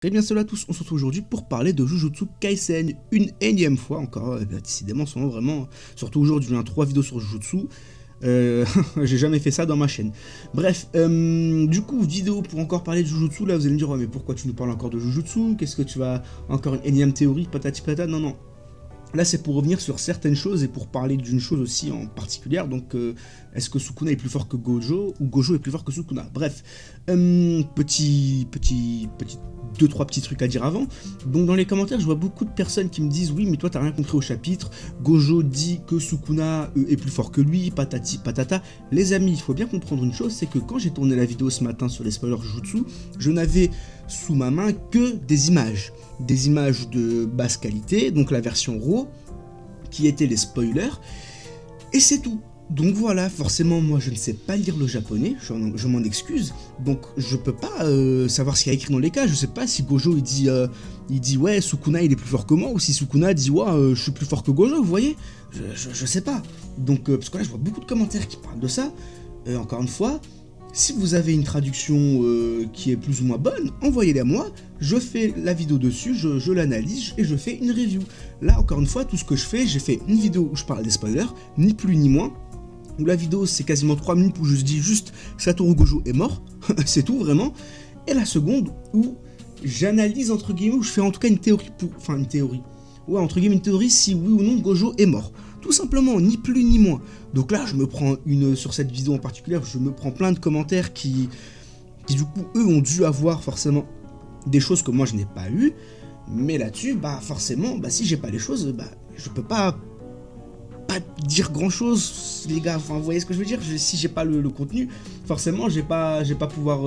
Très bien, salut à tous, on se retrouve aujourd'hui pour parler de Jujutsu Kaisen, une énième fois encore, décidément, sont vraiment, surtout aujourd'hui, 3 vidéos sur Jujutsu, j'ai jamais fait ça dans ma chaîne. Bref, du coup, vidéo pour encore parler de Jujutsu, là vous allez me dire, ouais, mais pourquoi tu nous parles encore de Jujutsu, qu'est-ce que tu vas, encore une énième théorie, patati patata, non. Là, c'est pour revenir sur certaines choses et pour parler d'une chose aussi en particulier. Donc, est-ce que Sukuna est plus fort que Gojo ou Gojo est plus fort que Sukuna? Bref, petit 2-3 petits trucs à dire avant. Donc, dans les commentaires, je vois beaucoup de personnes qui me disent oui, mais toi, t'as rien compris au chapitre. Gojo dit que Sukuna est plus fort que lui, patati patata. Les amis, il faut bien comprendre une chose, c'est que quand j'ai tourné la vidéo ce matin sur les spoilers Jujutsu, je n'avais sous ma main que des images de basse qualité, donc la version RAW, qui étaient les spoilers, et c'est tout. Donc voilà, forcément, moi je ne sais pas lire le japonais, je m'en excuse, donc je peux pas savoir ce qu'il y a écrit dans les cas, je sais pas si Gojo il dit ouais, Sukuna il est plus fort que moi, ou si Sukuna dit ouais, je suis plus fort que Gojo, vous voyez, je sais pas. Donc, parce que là je vois beaucoup de commentaires qui parlent de ça, encore une fois, si vous avez une traduction qui est plus ou moins bonne, envoyez-la à moi, je fais la vidéo dessus, je l'analyse et je fais une review. Là, encore une fois, tout ce que je fais, j'ai fait une vidéo où je parle des spoilers, ni plus ni moins, où la vidéo c'est quasiment 3 minutes où je dis juste Satoru Gojo est mort, c'est tout vraiment, et la seconde où j'analyse entre guillemets, où je fais en tout cas une théorie ouais, entre guillemets une théorie si oui ou non Gojo est mort. Tout simplement, ni plus ni moins. Donc là, je me prends sur cette vidéo en particulier, je me prends plein de commentaires qui du coup, eux ont dû avoir forcément des choses que moi je n'ai pas eues. Mais là-dessus, bah forcément, bah si j'ai pas les choses, bah je peux pas dire grand chose, les gars, enfin vous voyez ce que je veux dire, si j'ai pas le contenu, forcément j'ai pas pouvoir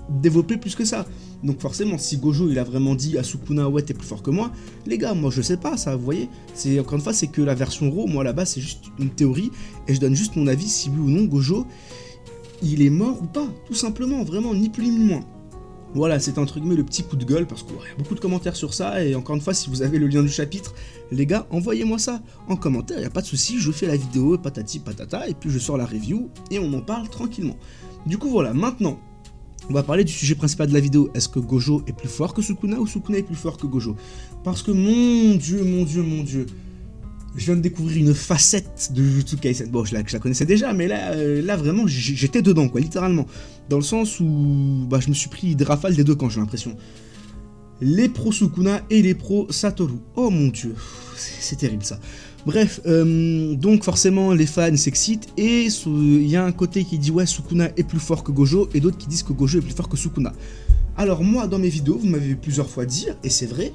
développer plus que ça. Donc forcément, si Gojo il a vraiment dit à Sukuna ouais t'es plus fort que moi, les gars, moi je sais pas ça, vous voyez, c'est encore une fois c'est que la version RAW, moi là-bas c'est juste une théorie, et je donne juste mon avis si oui ou non Gojo il est mort ou pas, tout simplement, vraiment, ni plus ni moins. Voilà, c'est entre guillemets le petit coup de gueule, parce qu'il y a beaucoup de commentaires sur ça, et encore une fois, si vous avez le lien du chapitre, les gars, envoyez-moi ça en commentaire, il n'y a pas de souci, je fais la vidéo, patati patata, et puis je sors la review, et on en parle tranquillement. Du coup, voilà, maintenant, on va parler du sujet principal de la vidéo. Est-ce que Gojo est plus fort que Sukuna, ou Sukuna est plus fort que Gojo? Parce que, mon dieu, je viens de découvrir une facette de Jujutsu Kaisen. Bon, je la connaissais déjà, mais là vraiment, j'étais dedans, quoi, littéralement. Dans le sens où bah, je me suis pris des rafales des deux camps, j'ai l'impression. Les pros Sukuna et les pros Satoru. Oh mon dieu, c'est terrible ça. Bref, donc forcément, les fans s'excitent, et il y a un côté qui dit ouais, Sukuna est plus fort que Gojo, et d'autres qui disent que Gojo est plus fort que Sukuna. Alors moi, dans mes vidéos, vous m'avez plusieurs fois dit, et c'est vrai,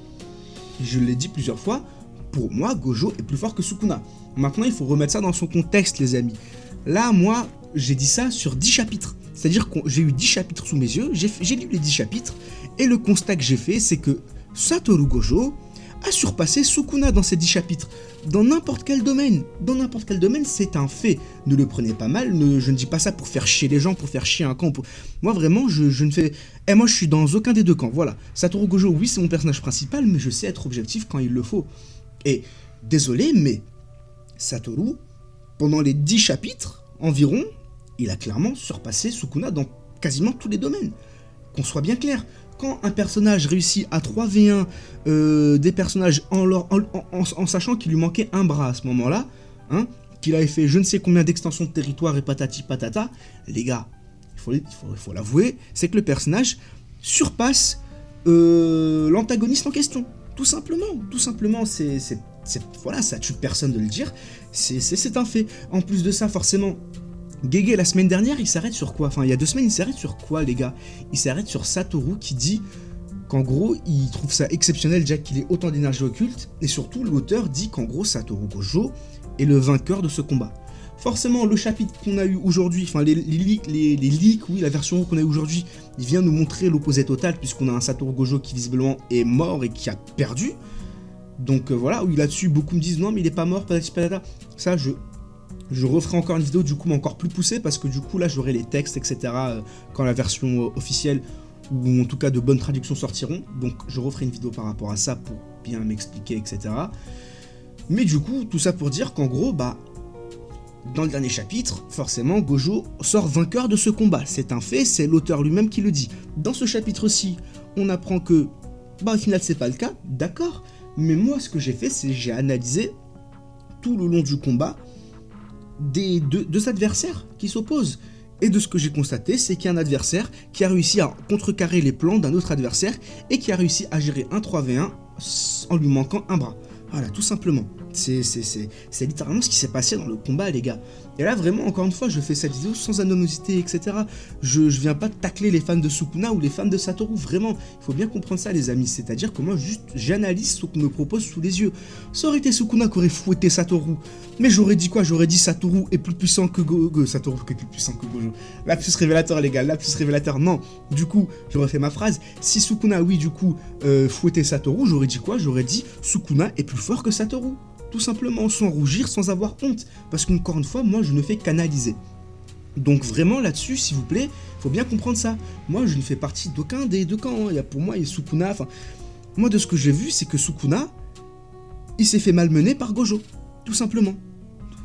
je l'ai dit plusieurs fois, pour moi, Gojo est plus fort que Sukuna. Maintenant, il faut remettre ça dans son contexte, les amis. Là, moi, j'ai dit ça sur 10 chapitres. C'est-à-dire que j'ai eu 10 chapitres sous mes yeux, j'ai lu les 10 chapitres, et le constat que j'ai fait, c'est que Satoru Gojo a surpassé Sukuna dans ces 10 chapitres. Dans n'importe quel domaine, c'est un fait. Ne le prenez pas mal, je ne dis pas ça pour faire chier les gens, pour faire chier un camp. Moi, vraiment, je ne fais... moi, je suis dans aucun des deux camps, voilà. Satoru Gojo, oui, c'est mon personnage principal, mais je sais être objectif quand il le faut. Et désolé, mais Satoru, pendant les 10 chapitres environ, il a clairement surpassé Sukuna dans quasiment tous les domaines. Qu'on soit bien clair, quand un personnage réussit à 3v1 des personnages en sachant qu'il lui manquait un bras à ce moment-là, hein, qu'il avait fait je ne sais combien d'extensions de territoire et patati patata, les gars, il faut l'avouer, c'est que le personnage surpasse l'antagoniste en question. Tout simplement, voilà, ça tue personne de le dire, c'est un fait. En plus de ça, forcément, Gege, la semaine dernière, il s'arrête sur quoi? Enfin, il y a 2 semaines, il s'arrête sur quoi, les gars? Il s'arrête sur Satoru qui dit qu'en gros, il trouve ça exceptionnel déjà qu'il ait autant d'énergie occulte, et surtout, l'auteur dit qu'en gros, Satoru Gojo est le vainqueur de ce combat. Forcément, le chapitre qu'on a eu aujourd'hui, enfin les leaks, oui, la version qu'on a eu aujourd'hui, il vient nous montrer l'opposé total, puisqu'on a un Satoru Gojo qui visiblement est mort et qui a perdu. Donc voilà, oui, là-dessus, beaucoup me disent non, mais il est pas mort, patati patata. Ça, je referai encore une vidéo du coup, mais encore plus poussée, parce que du coup, là, j'aurai les textes, etc., quand la version officielle, ou en tout cas de bonnes traductions sortiront. Donc, je referai une vidéo par rapport à ça pour bien m'expliquer, etc. Mais du coup, tout ça pour dire qu'en gros, bah, dans le dernier chapitre, forcément, Gojo sort vainqueur de ce combat. C'est un fait, c'est l'auteur lui-même qui le dit. Dans ce chapitre-ci, on apprend que, bah au final c'est pas le cas, d'accord, mais moi ce que j'ai fait, c'est j'ai analysé tout le long du combat des deux adversaires qui s'opposent. Et de ce que j'ai constaté, c'est qu'il y a un adversaire qui a réussi à contrecarrer les plans d'un autre adversaire et qui a réussi à gérer un 3v1 en lui manquant un bras. Voilà, tout simplement. C'est littéralement ce qui s'est passé dans le combat, les gars. Et là, vraiment, encore une fois, je fais cette vidéo sans anonymité, etc. Je viens pas tacler les fans de Sukuna ou les fans de Satoru, vraiment. Il faut bien comprendre ça, les amis. C'est-à-dire que moi, juste, j'analyse ce qu'on me propose sous les yeux. Ça aurait été Sukuna qui aurait fouetté Satoru. Mais j'aurais dit quoi? J'aurais dit Satoru est plus puissant que Satoru est plus puissant que Gojo. Lapsus révélateur, les gars, lapsus révélateur. Non. Du coup, je refais ma phrase. Si Sukuna, oui, du coup, fouettait Satoru, j'aurais dit quoi? J'aurais dit Sukuna est plus fort que Satoru. Tout simplement, sans rougir, sans avoir honte. Parce qu'encore une fois, moi, je ne fais qu'analyser. Donc vraiment, là-dessus, s'il vous plaît, il faut bien comprendre ça. Moi, je ne fais partie d'aucun des deux camps. Il y a pour moi, il y a Sukuna. Enfin, moi, de ce que j'ai vu, c'est que Sukuna, il s'est fait malmener par Gojo. Tout simplement.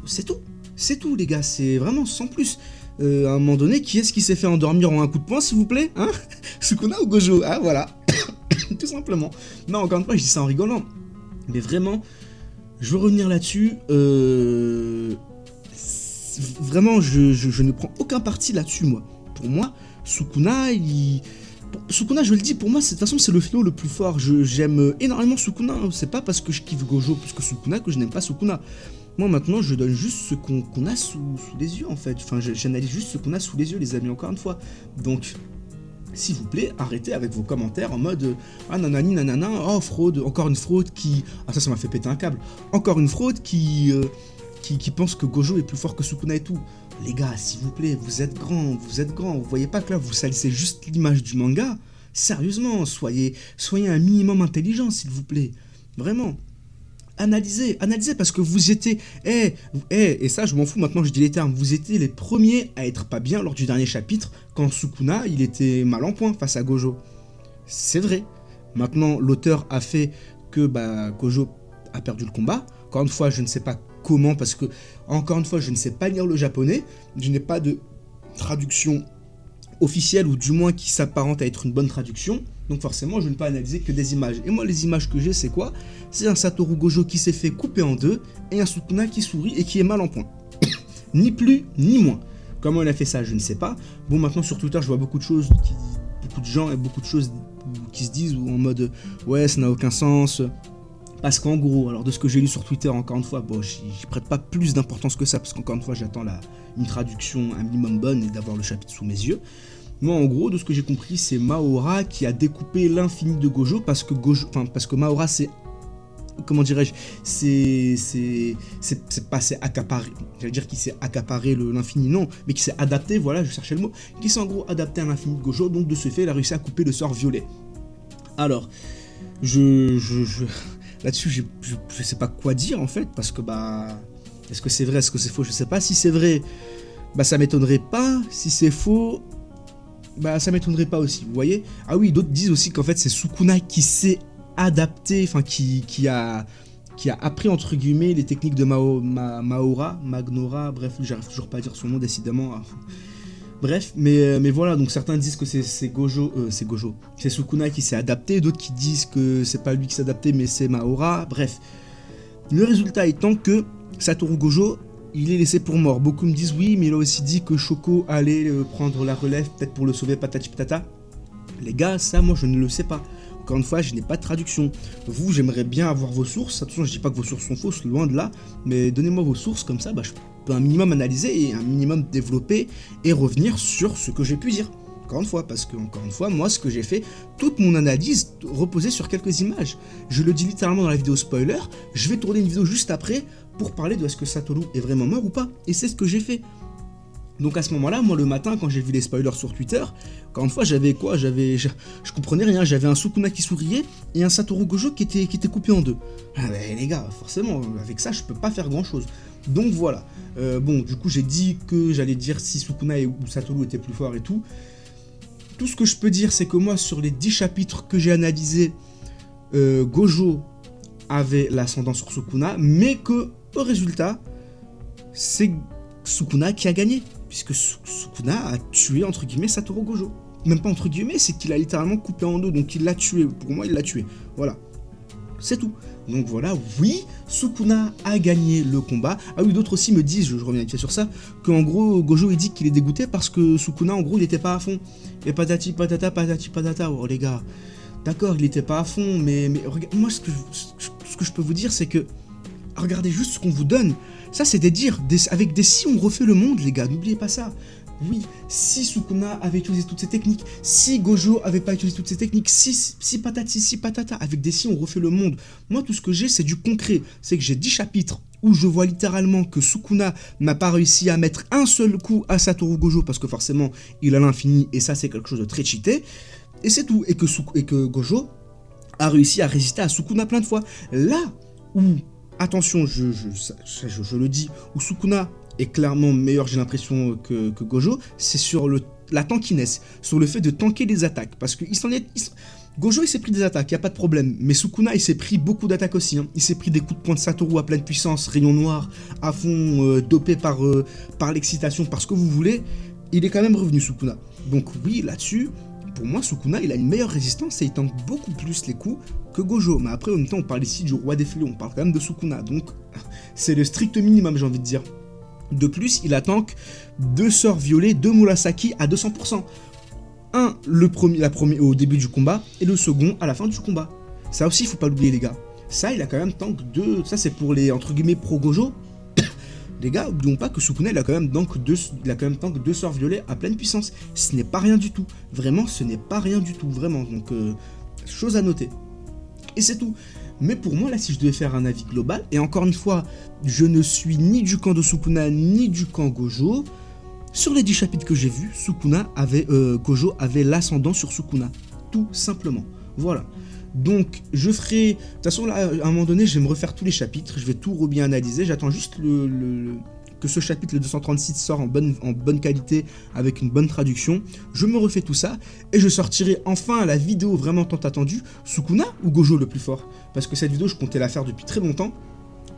C'est tout. C'est tout, les gars. C'est vraiment sans plus. À un moment donné, qui est-ce qui s'est fait endormir en un coup de poing, s'il vous plaît, hein? Sukuna ou Gojo? Ah, voilà. Tout simplement. Non, encore une fois, je dis ça en rigolant. Mais vraiment... Je veux revenir là-dessus, vraiment, je ne prends aucun parti là-dessus, moi. Pour moi, Sukuna, Sukuna, je le dis, pour moi, de toute façon, c'est le fléau le plus fort. J'aime énormément Sukuna, hein. C'est pas parce que je kiffe Gojo plus que Sukuna que je n'aime pas Sukuna. Moi, maintenant, je donne juste ce qu'on a sous les yeux, en fait. Enfin, j'analyse juste ce qu'on a sous les yeux, les amis, encore une fois. Donc... s'il vous plaît, arrêtez avec vos commentaires en mode ah nanani nanana, oh fraude, encore une fraude qui... Ah ça m'a fait péter un câble. Encore une fraude qui pense que Gojo est plus fort que Sukuna et tout. Les gars, s'il vous plaît, vous êtes grands, vous voyez pas que là vous salissez juste l'image du manga? Sérieusement, soyez un minimum intelligent, s'il vous plaît. Vraiment. Analysez parce que vous étiez, et ça je m'en fous maintenant, je dis les termes, vous étiez les premiers à être pas bien lors du dernier chapitre quand Sukuna il était mal en point face à Gojo. C'est vrai. Maintenant l'auteur a fait que Gojo a perdu le combat. Encore une fois je ne sais pas comment parce que encore une fois je ne sais pas lire le japonais, je n'ai pas de traduction officielle ou du moins qui s'apparente à être une bonne traduction. Donc forcément, je ne peux analyser que des images. Et moi, les images que j'ai, c'est quoi? C'est un Satoru Gojo qui s'est fait couper en deux et un Sukuna qui sourit et qui est mal en point. Ni plus, ni moins. Comment il a fait ça, je ne sais pas. Bon, maintenant, sur Twitter, je vois beaucoup de choses, beaucoup de gens et beaucoup de choses qui se disent en mode « Ouais, ça n'a aucun sens ». Parce qu'en gros, alors de ce que j'ai lu sur Twitter, encore une fois, bon, j'y prête pas plus d'importance que ça, parce qu'encore une fois, j'attends une traduction un minimum bonne et d'avoir le chapitre sous mes yeux. Moi, en gros, de ce que j'ai compris, c'est Maora qui a découpé l'infini de Gojo parce que Maora, c'est, comment dirais-je, c'est accaparé. J'allais dire qu'il s'est accaparé l'infini, non, mais qui s'est adapté, voilà, je cherchais le mot, qui s'est en gros adapté à l'infini de Gojo, donc de ce fait, il a réussi à couper le sort violet. Alors, là-dessus, je sais pas quoi dire en fait, parce que est-ce que c'est vrai, est-ce que c'est faux, je sais pas. Si c'est vrai, ça m'étonnerait pas. Si c'est faux, ça m'étonnerait pas aussi, vous voyez. Ah oui, d'autres disent aussi qu'en fait c'est Sukuna qui s'est adapté, enfin qui a appris entre guillemets les techniques de Magnora, bref, j'arrive toujours pas à dire son nom décidément. Bref, mais voilà, donc certains disent que c'est Gojo, c'est Sukuna qui s'est adapté, d'autres qui disent que c'est pas lui qui s'est adapté mais c'est Maora, bref. Le résultat étant que Satoru Gojo, il est laissé pour mort. Beaucoup me disent oui, mais il a aussi dit que Shoko allait prendre la relève, peut-être pour le sauver, patati patata. Les gars, ça, moi, je ne le sais pas. Encore une fois, je n'ai pas de traduction. Vous, j'aimerais bien avoir vos sources. Attention, je dis pas que vos sources sont fausses, loin de là, mais donnez-moi vos sources, comme ça, je peux un minimum analyser et un minimum développer et revenir sur ce que j'ai pu dire. Encore une fois, parce que, encore une fois, moi, ce que j'ai fait, toute mon analyse reposait sur quelques images. Je le dis littéralement dans la vidéo spoiler, je vais tourner une vidéo juste après pour parler de est-ce que Satoru est vraiment mort ou pas, et c'est ce que j'ai fait. Donc à ce moment-là, moi le matin, quand j'ai vu les spoilers sur Twitter, encore une fois, j'avais quoi? Je comprenais rien, j'avais un Sukuna qui souriait et un Satoru Gojo qui était coupé en deux. Ah ben les gars, forcément, avec ça, je peux pas faire grand-chose. Donc voilà. Bon, du coup, j'ai dit que j'allais dire si Sukuna ou Satoru étaient plus forts et tout. Tout ce que je peux dire, c'est que moi, sur les 10 chapitres que j'ai analysés, Gojo avait l'ascendant sur Sukuna, mais que, au résultat, c'est Sukuna qui a gagné, puisque Sukuna a tué, entre guillemets, Satoru Gojo. même pas entre guillemets, c'est qu'il a littéralement coupé en deux, donc il l'a tué. Pour moi, il l'a tué. Voilà. C'est tout. Donc voilà, oui, Sukuna a gagné le combat. Ah oui, d'autres aussi me disent, je reviens sur ça, qu'en gros, Gojo il dit qu'il est dégoûté parce que Sukuna, en gros, il était pas à fond. Et patati patata, patati patata. Oh les gars, d'accord, il était pas à fond, mais regarde, moi, ce que je peux vous dire, c'est que regardez juste ce qu'on vous donne. Ça, c'est des dires. Avec des si, on refait le monde, les gars. N'oubliez pas ça. Oui, si Sukuna avait utilisé toutes ces techniques, si Gojo avait pas utilisé toutes ces techniques, si patati, si patata, avec des si, on refait le monde. Moi, tout ce que j'ai, c'est du concret. C'est que j'ai 10 chapitres où je vois littéralement que Sukuna n'a pas réussi à mettre un seul coup à Satoru Gojo, parce que forcément, il a l'infini, et ça, c'est quelque chose de très cheaté. Et c'est tout. Et que Gojo a réussi à résister à Sukuna plein de fois. Là où, attention, je le dis, où Sukuna est clairement meilleur, j'ai l'impression, que Gojo, c'est sur la tankiness, sur le fait de tanker les attaques. Parce que Gojo, il s'est pris des attaques, il n'y a pas de problème. Mais Sukuna, il s'est pris beaucoup d'attaques aussi. Hein. Il s'est pris des coups de poing de Satoru à pleine puissance, rayon noir, à fond, dopé par l'excitation, par ce que vous voulez. Il est quand même revenu, Sukuna. Donc oui, là-dessus, pour moi, Sukuna, il a une meilleure résistance et il tank beaucoup plus les coups que Gojo. Mais après, en même temps, on parle ici du roi des fléaux, on parle quand même de Sukuna. Donc, c'est le strict minimum, j'ai envie de dire. De plus, il a tank 2 sorts violets, 2 Murasaki à 200%. Un, la première au début du combat, et le second à la fin du combat. Ça aussi, il faut pas l'oublier, les gars. Ça, il a quand même tank 2... Ça, c'est pour les, entre guillemets, pro-Gojo. Les gars, n'oublions pas que Sukuna, il a quand même tank 2 sorts violets à pleine puissance. Ce n'est pas rien du tout. Vraiment, ce n'est pas rien du tout. Vraiment. Donc, chose à noter. Et c'est tout. Mais pour moi, là, si je devais faire un avis global, et encore une fois, je ne suis ni du camp de Sukuna, ni du camp Gojo, sur les 10 chapitres que j'ai vus, Gojo avait l'ascendant sur Sukuna. Tout simplement. Voilà. Donc, je ferai... De toute façon, là, à un moment donné, je vais me refaire tous les chapitres, je vais tout bien analyser, j'attends juste que ce chapitre, le 236, sort en bonne qualité, avec une bonne traduction. Je me refais tout ça, et je sortirai enfin la vidéo vraiment tant attendue, Sukuna ou Gojo le plus fort. Parce que cette vidéo, je comptais la faire depuis très longtemps.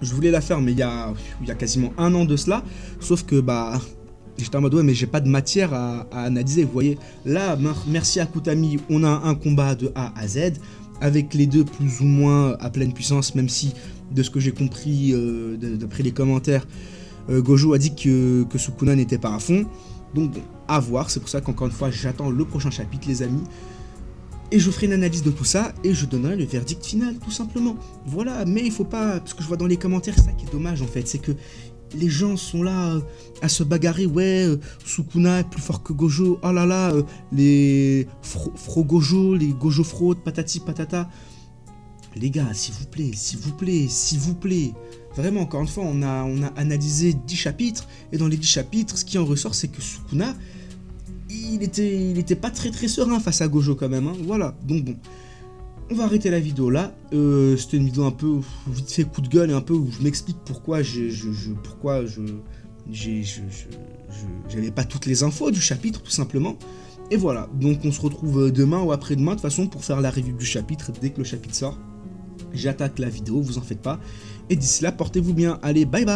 Je voulais la faire, mais il y a quasiment un an de cela, sauf que, j'étais en mode, ouais, mais j'ai pas de matière à analyser, vous voyez. Là, merci à Kutami, on a un combat de A à Z, avec les deux plus ou moins à pleine puissance, même si, de ce que j'ai compris, d'après les commentaires, Gojo a dit que Sukuna n'était pas à fond. Donc bon, à voir, c'est pour ça qu'encore une fois, j'attends le prochain chapitre, les amis. Et je ferai une analyse de tout ça, et je donnerai le verdict final, tout simplement. Voilà, mais il faut pas... Parce que je vois dans les commentaires, c'est ça qui est dommage, en fait, c'est que les gens sont là à se bagarrer, ouais, Sukuna est plus fort que Gojo, oh là là, les Fro-Gojo, les Gojo-Fraude, patati patata. Les gars, s'il vous plaît, s'il vous plaît, s'il vous plaît. Vraiment, encore une fois, on a analysé 10 chapitres, et dans les 10 chapitres, ce qui en ressort, c'est que Sukuna, il était pas très serein face à Gojo quand même, hein. Voilà, donc bon. On va arrêter la vidéo là, c'était une vidéo un peu vite fait coup de gueule et un peu où je m'explique pourquoi j'avais pas toutes les infos du chapitre tout simplement. Et voilà, donc on se retrouve demain ou après-demain de toute façon pour faire la review du chapitre dès que le chapitre sort. J'attaque la vidéo, vous en faites pas. Et d'ici là, portez-vous bien, allez bye bye.